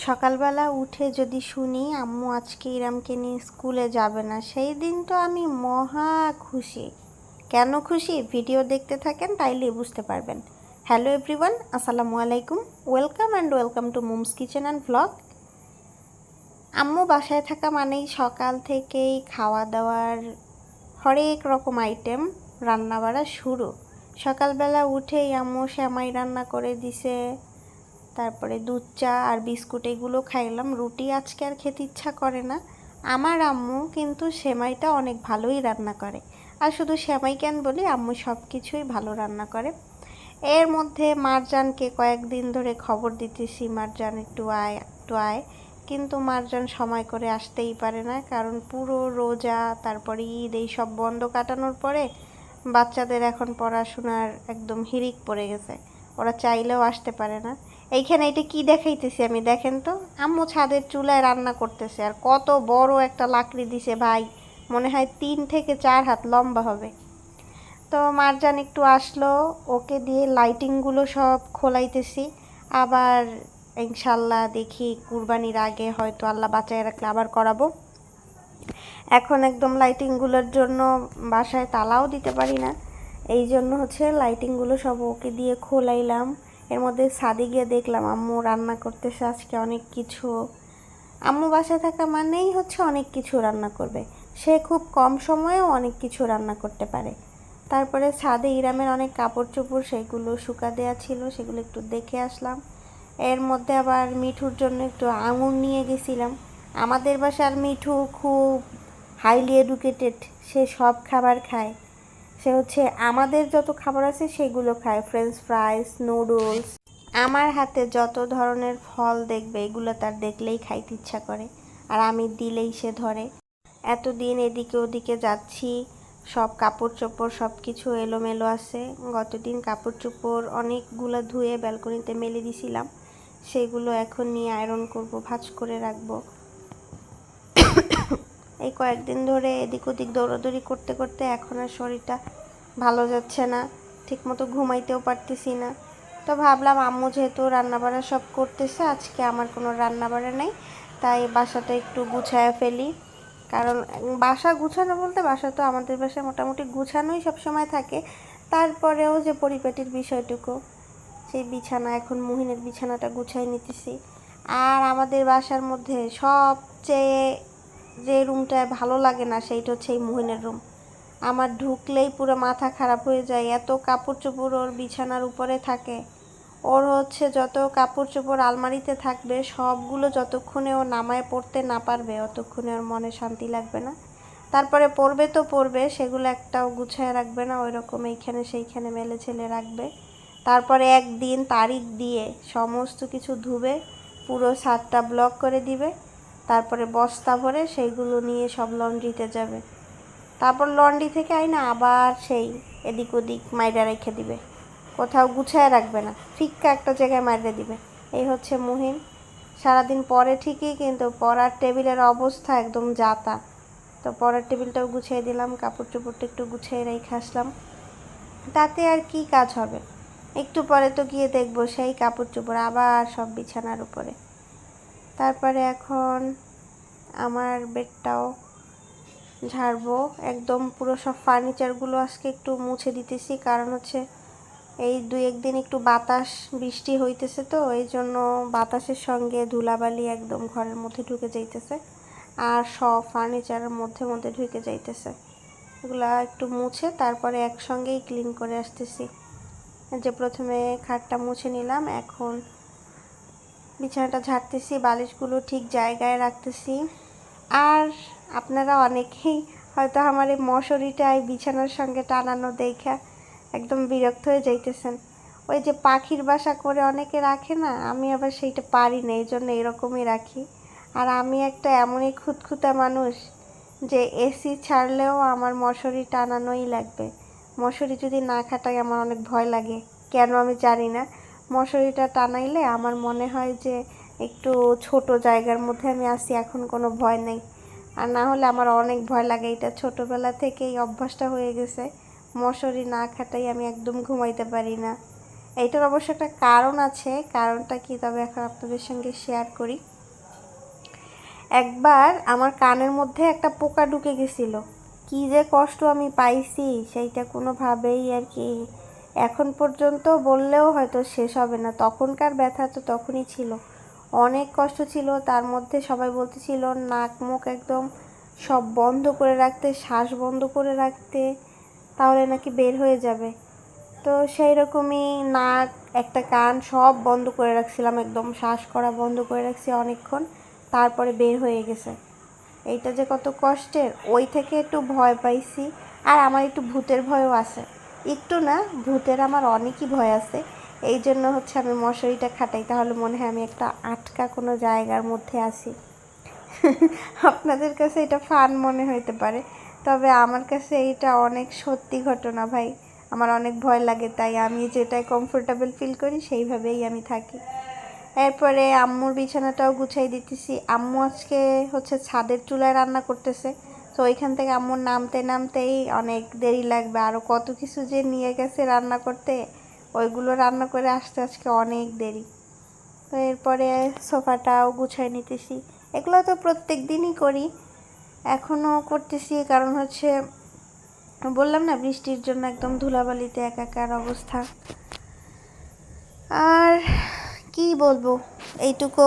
সকালবেলা উঠে যদি শুনি আম্মু আজকে ইরামকে নিয়ে স্কুলে যাবে না, সেই দিন তো আমি মহা খুশি। কেন খুশি ভিডিও দেখতে থাকেন, তাইলেই বুঝতে পারবেন। হ্যালো এভরিওয়ান, আসসালামু আলাইকুম, welcome to মুমস kitchen and vlog. আম্মু বাসায় থাকা মানেই সকাল থেকেই খাওয়া দাওয়ার হরেক রকম আইটেম রান্না বাড়া শুরু। সকালবেলা উঠেই আম্মু সেমাই রান্না করে দিছে, তারপরে দুধ চা আর বিস্কুট এগুলো খাইলাম। রুটি আজকে আর খেতে ইচ্ছা করে না। আমার আম্মু কিন্তু সেমাইটা অনেক ভালোই রান্না করে। আর শুধু সেমাই কেন বলি, আম্মু সব কিছুই ভালো রান্না করে। এর মধ্যে মারজানকে কয়েকদিন ধরে খবর দিতেছি, মারজান একটু আয় একটু আয়, কিন্তু মারজান সময় করে আসতেই পারে না, কারণ পুরো রোজা তারপরে ঈদ এই সব বন্ধ কাটানোর পরে বাচ্চাদের এখন পড়াশোনার একদম হিড়িক পড়ে গেছে, ওরা চাইলেও আসতে পারে না। এইখানে এটা কি দেখাইতেছি আমি, দেখেন তো, আম্মু ছাদের চুলায় রান্না করতেছে, আর কত বড় একটা লাকড়ি দিছে ভাই, মনে হয় 3 থেকে 4 হাত লম্বা হবে। তো মারজান একটু আসলো, ওকে দিয়ে লাইটিংগুলো সব খোলাইতেছি। আবার ইনশাল্লাহ দেখি কুরবানির আগে হয়তো আল্লাহ বাঁচায় রাখলে আবার করাবো। এখন একদম লাইটিংগুলোর জন্য বাসায় তালাও দিতে পারি না, এই জন্য হচ্ছে লাইটিংগুলো সব ওকে দিয়ে খোলাইলাম। এর মধ্যে ছাদে গিয়ে দেখলাম আম্মু রান্না করতেছে আজকে অনেক কিছু। আম্মু বাসায় থাকা মানেই হচ্ছে অনেক কিছু রান্না করবে, সে খুব কম সময়েও অনেক কিছু রান্না করতে পারে। তারপরে ছাদে ইরামের অনেক কাপড় চোপড় সেগুলো শুকা দেওয়া ছিল, সেগুলো একটু দেখে আসলাম। এর মধ্যে আবার মিঠুর জন্য একটু আঙুর নিয়ে গেছিলাম। আমাদের বাসার মিঠু খুব হাইলি এডুকেটেড, সে সব খাবার খায়। সে হচ্ছে আমাদের যত খাবার আছে সেগুলো খায়, ফ্রেঞ্চ ফ্রাইস, নুডলস। আমার হাতে যত ধরনের ফল দেখবে এগুলো তার দেখলেই খাইতে ইচ্ছা করে, আর আমি দিলেই সে ধরে। এতদিন এদিকে ওদিকে যাচ্ছি, সব কাপড় চোপড় সব কিছু এলোমেলো আছে। গতদিন কাপড় চোপড় অনেকগুলো ধুয়ে ব্যালকনিতে মেলে দিছিলাম, সেগুলো এখন নিয়ে আয়রন করব, ভাঁজ করে রাখবো। এই কয়েকদিন ধরে এদিক ওদিক দৌড়াদৌড়ি করতে করতে এখন আর শরীরটা ভালো যাচ্ছে না, ঠিকমতো ঘুমাইতেও পারতেছি না। তো ভাবলাম আম্মু যেহেতু রান্নাবাড়া সব করতেছে, আজকে আমার কোনো রান্নাবাড়া নেই, তাই বাসাটা একটু গুছায় ফেলি। কারণ বাসা গুছানো বলতে, বাসা তো আমাদের বাসায় মোটামুটি গুছানোই সবসময় থাকে, তারপরেও যে পরিপাটির বিষয়টুকু, সেই বিছানা, এখন মুহিনের বিছানাটা গুছাই নিতেছি। আর আমাদের বাসার মধ্যে সবচেয়ে যে রুমটায় ভালো লাগে না সেইটা হচ্ছে এই মুহিনের রুম। আমার ঢুকলেই পুরো মাথা খারাপ হয়ে যায়, এত কাপড় চোপড় ওর বিছানার উপরে থাকে। ওর হচ্ছে যত কাপড় চোপড় আলমারিতে থাকবে সবগুলো যতক্ষণে ও নামায় পড়তে না পারবে অতক্ষণে ওর মনে শান্তি লাগবে না। তারপরে পড়বে তো পড়বে, সেগুলো একটাও গুছায় রাখবে না, ওই রকম এইখানে সেইখানে মেলে ছেলে রাখবে। তারপরে একদিন তারিখ দিয়ে সমস্ত কিছু ধুবে, পুরো ছাদটা ব্লক করে দিবে, তারপরে বস্তা ভরে সেইগুলো নিয়ে সব লন্ড্রিতে যাবে। তারপর লন্ড্রি থেকে আইনা আবার সেই এদিক ওদিক মাইরা রেখে দিবে, কোথাও গুছায় রাখবে না, ফিক্কা একটা জায়গায় মাইরে দিবে। এই হচ্ছে মুহিন, সারাদিন পরে ঠিকই, কিন্তু পড়ার টেবিলের অবস্থা একদম যাতা। তো পড়ার টেবিলটাও গুছিয়ে দিলাম, কাপড় চোপড়টা একটু গুছিয়ে রেখে আসলাম। তাতে আর কি কাজ হবে, একটু পরে তো গিয়ে দেখবো সেই কাপড় চোপড় আবার সব বিছানার উপরে। তারপরে এখন আমার বেডটাও ঝাড়বো, একদম পুরো সব ফার্নিচারগুলো আজকে একটু মুছে দিতেছি, কারণ হচ্ছে এই 2-1 দিন একটু বাতাস বৃষ্টি হইতেছে, তো এই জন্য বাতাসের সঙ্গে ধুলাবালি একদম ঘরের মধ্যে ঢুকে যাইতেছে, আর সব ফার্নিচারের মধ্যে মধ্যে ঢুকে যাইতেছে। এগুলা একটু মুছে তারপরে একসঙ্গেই ক্লিন করে আসতেছি। যে প্রথমে খাটটা মুছে নিলাম, এখন বিছানাটা ঝাড়তেছি, বালিশগুলো ঠিক জায়গায় রাখতেছি। আর আপনারা অনেকেই হয়তো আমার এই মশারিটা এই বিছানার সঙ্গে টানানো দেখা একদম বিরক্ত হয়ে যাইতেছেন। ওই যে পাখির বাসা করে অনেকে রাখে না, আমি আবার সেইটা পারি না, এই জন্য এরকমই রাখি। আর আমি একটা এমনই খুঁতখুঁতা মানুষ যে এসি ছাড়লেও আমার মশারি টানানোই লাগবে। মশারি যদি না খাটাই আমার অনেক ভয় লাগে, কেন আমি জানি না। মশারিটা টানাইলে আমার মনে হয় যে একটু ছোট জায়গার মধ্যে আমি আছি, এখন কোনো ভয় নেই। আর না হলে আমার অনেক ভয় লাগে, এটা ছোটোবেলা থেকেই অভ্যাসটা হয়ে গেছে, মশারি না খাটাই আমি একদম ঘুমাইতে পারি না। এইটার অবশ্য একটা কারণ আছে, কারণটা কি তবে এখন আপনাদের সঙ্গে শেয়ার করি। একবার আমার কানের মধ্যে একটা পোকা ঢুকে গেছিল, কি যে কষ্ট আমি পাইছি সেইটা কোনোভাবেই আর কি এখন পর্যন্ত বললেও হয়তো শেষ হবে না। তখনকার ব্যথা তো তখনই ছিল, অনেক কষ্ট ছিল। তার মধ্যে সবাই বলতেছিল নাক মুখ একদম সব বন্ধ করে রাখতে, শ্বাস বন্ধ করে রাখতে, তাহলে নাকি বের হয়ে যাবে। তো সেই রকমই নাক, একটা কান সব বন্ধ করে রাখছিলাম, একদম শ্বাস করা বন্ধ করে রাখছি অনেকক্ষণ, তারপরে বের হয়ে গেছে। এইটা যে কত কষ্টের, ওই থেকে একটু ভয় পাইছি। আর আমার একটু ভূতের ভয়ও আছে, একটু না, ভূতের আমার অনেকই ভয় আছে। এই জন্য হচ্ছে আমি মশারিটা খাটাই, তাহলে মনে হয় আমি একটা আটকা কোনো জায়গার মধ্যে আছি। আপনাদের কাছে এটা ফান মনে হইতে পারে, তবে আমার কাছে এটা অনেক সত্যি ঘটনা ভাই। আমার অনেক ভয় লাগে, তাই আমি যেটাই কমফোর্টেবল ফিল করি সেইভাবেই আমি থাকি। এরপরে আম্মুর বিছানাটাও গুছাই দিতেছি। আম্মু আজকে হচ্ছে ছাদের চুলায় রান্না করতেছে, তো ওইখান থেকে আম্মুর নামতে নামতেই অনেক দেরি লাগবে। আরও কত কিছু যে নিয়ে গেছে রান্না করতে, ওইগুলো রান্না করে আসতে আজকে অনেক দেরি। তো এরপরে সোফাটাও গুছাই নিতেছি। এগুলো তো প্রত্যেক দিনই করি, এখনও করতেছি, কারণ হচ্ছে বললাম না বৃষ্টির জন্য একদম ধুলাবালিতে একাকার অবস্থা। আর কি বলবো, এইটুকু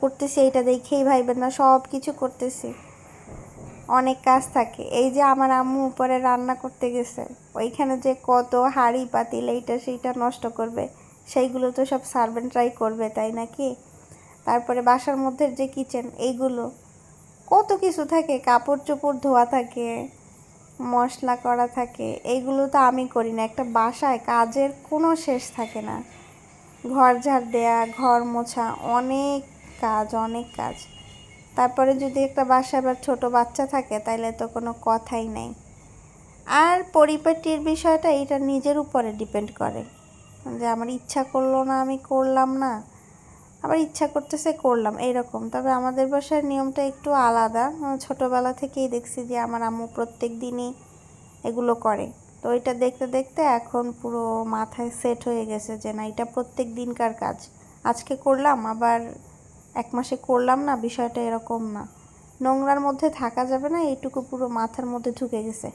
করতেছি, এইটা দেখেই ভাইবেন না সব কিছু করতেছি, অনেক কাজ থাকে। এই যে আমার আম্মু উপরে রান্না করতে গেছে, ওইখানে যে কত হাঁড়ি পাতিল এইটা সেইটা নষ্ট করবে, সেইগুলো তো সব সার্ভেন্টরাই করবে, তাই নাকি? তারপরে বাসার মধ্যে যে কিচেন, এইগুলো কত কিছু থাকে, কাপড় চোপড় ধোয়া থাকে, মশলা করা থাকে, এইগুলো তো আমি করি না। একটা বাসায় কাজের কোনো শেষ থাকে না, ঘর ঝাড় দেয়া, ঘর মোছা, অনেক কাজ, অনেক কাজ। তারপরে যদি একটা বাসায় আবার ছোটো বাচ্চা থাকে তাইলে তো কোনো কথাই নেই। আর পরিপাটির বিষয়টা এটা নিজের উপরে ডিপেন্ড করে, যে আমার ইচ্ছা করলো না আমি করলাম না, আবার ইচ্ছা করতেছে করলাম, এইরকম। তবে আমাদের বাসার নিয়মটা একটু আলাদা, ছোটোবেলা থেকেই দেখছি যে আমার আম্মু প্রত্যেক দিনই এগুলো করে। তো এটা দেখতে দেখতে এখন পুরো মাথায় সেট হয়ে গেছে যে না, এটা প্রত্যেক দিনকার কাজ, আজকে করলাম আবার এক মাসে করলাম না, বিষয়টা এরকম না। নোংরার মধ্যে থাকা যাবে না, এইটুকু পুরো মাথার মধ্যে ঢুকে গেছে।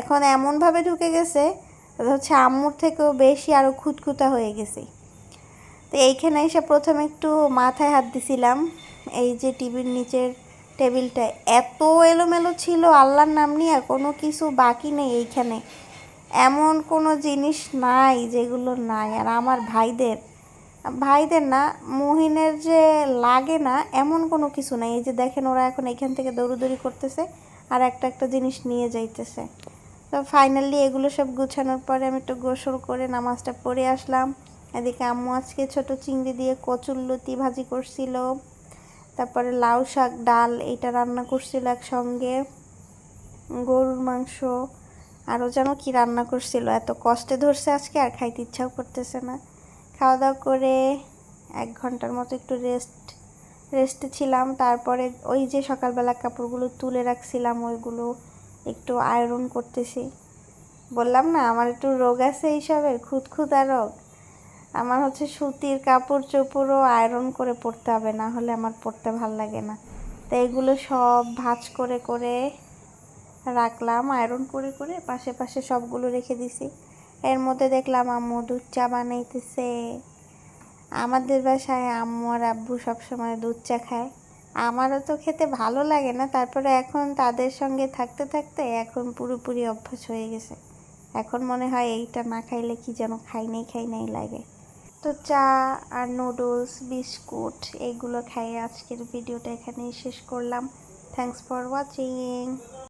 এখন এমনভাবে ঢুকে গেছে হচ্ছে আম্মুর থেকেও বেশি আরও খুঁতখুঁতা হয়ে গেছে। তো এইখানে এসে প্রথমে একটু মাথায় হাত দিছিলাম, এই যে টিভির নিচের টেবিলটা এত এলোমেলো ছিল, আল্লাহর নাম নিয়ে কোনো কিছু বাকি নেই এইখানে, এমন কোনো জিনিস নাই যেগুলো নাই। আর আমার ভাইদের ভাইদের না, মুহিনের যে লাগে না এমন কোনো কিছু নাই। এই যে দেখেন ওরা এখন এখান থেকে দৌড়াদৌড়ি করতেছে আর একটা একটা জিনিস নিয়ে যাইতেছে। তো ফাইনালি এগুলো সব গুছানোর পরে আমি একটু গোসল করে নামাজটা পড়ে আসলাম। এদিকে আম্মু আজকে ছোট চিংড়ি দিয়ে কচুরলতি ভাজি করছিল, তারপরে লাউ শাক ডাল এইটা রান্না করছিল একসঙ্গে, গরুর মাংস, আরও যেন কি রান্না করছিল, এত কষ্টে ধরছে আজকে আর খাইতে ইচ্ছাও করতেছে না। খাওয়া দাওয়া করে 1 ঘন্টার মতো একটু রেস্টে ছিলাম। তারপরে ওই যে সকালবেলা কাপড়গুলো তুলে রাখছিলাম ওইগুলো একটু আয়রন করতেছি। বললাম না আমার একটু রোগ আছে এইসবের, খুঁতখুঁতা রোগ। আমার হচ্ছে সুতির কাপড় চোপড়ও আয়রন করে পরতে হবে, না হলে আমার পরতে ভাল লাগে না। তো এগুলো সব ভাঁজ করে করে রাখলাম, আয়রন করে করে পাশে পাশে সবগুলো রেখে দিছি। এর মধ্যে দেখলাম আম্মু দুধ চা বানাইতেছে। আমাদের বাসায় আম্মু আর আব্বু সবসময় দুধ চা খায়, আমারও তো খেতে ভালো লাগে না, তারপরে এখন তাদের সঙ্গে থাকতে থাকতে এখন পুরোপুরি অভ্যাস হয়ে গেছে। এখন মনে হয় এইটা না খাইলে কি যেন খাই নাই লাগে। তো চা আর নুডলস, বিস্কুট এইগুলো খাই আজকের ভিডিওটা এখানেই শেষ করলাম। Thanks for watching.